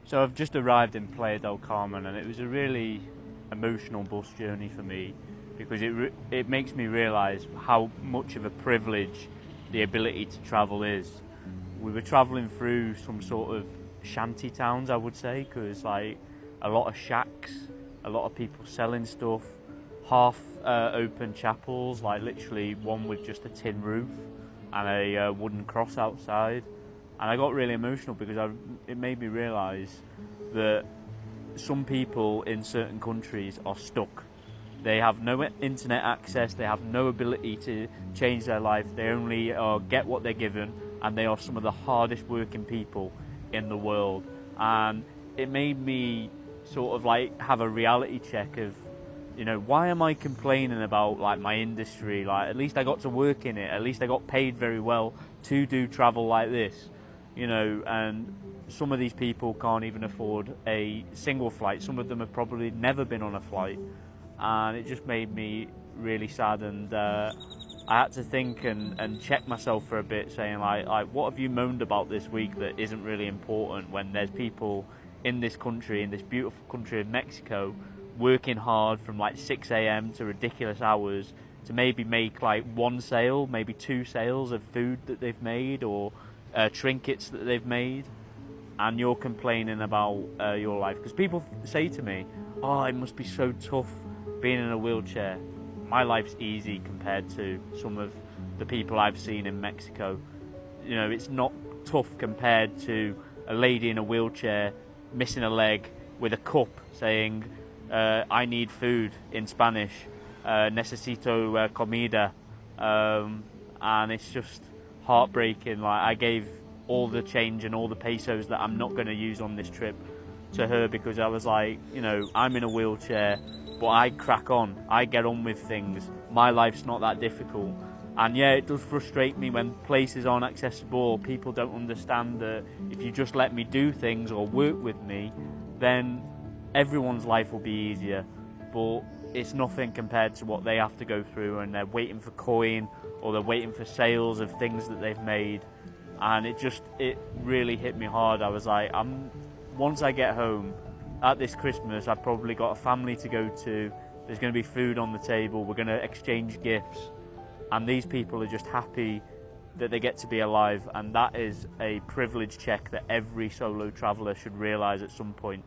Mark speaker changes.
Speaker 1: So I've just arrived in Playa del Carmen, and it was a really emotional bus journey for me because it makes me realise how much of a privilege the ability to travel is. We were travelling through some sort of shanty towns, I would say, because like a lot of shacks, a lot of people selling stuff, half open chapels, like literally one with just a tin roof and a wooden cross outside. And I got really emotional because it made me realise that some people in certain countries are stuck. They have no internet access, they have no ability to change their life, they only get what they're given, and they are some of the hardest working people in the world. And it made me sort of like have a reality check of, you know, why am I complaining about like my industry? Like, at least I got to work in it, at least I got paid very well to do travel like this. You know, and some of these people can't even afford a single flight. Some of them have probably never been on a flight, and it just made me really sad. And I had to think and check myself for a bit, saying like, what have you moaned about this week that isn't really important, when there's people in this country, in this beautiful country of Mexico, working hard from like 6 a.m. to ridiculous hours to maybe make like one sale, maybe two sales of food that they've made, or trinkets that they've made, and you're complaining about your life. Because people say to me, oh, it must be so tough being in a wheelchair. My life's easy compared to some of the people I've seen in Mexico. You know, it's not tough compared to a lady in a wheelchair missing a leg with a cup saying, I need food in Spanish, necesito comida, and it's just heartbreaking. Like, I gave all the change and all the pesos that I'm not going to use on this trip to her, because I was like, you know, I'm in a wheelchair, but I crack on, I get on with things, my life's not that difficult. And yeah, it does frustrate me when places aren't accessible, or people don't understand that if you just let me do things or work with me, then everyone's life will be easier. But it's nothing compared to what they have to go through, and they're waiting for coin, or they're waiting for sales of things that they've made. And it really hit me hard. I was like, once I get home at this Christmas, I've probably got a family to go to, there's going to be food on the table, we're going to exchange gifts, and these people are just happy that they get to be alive. And that is a privilege check that every solo traveller should realise at some point.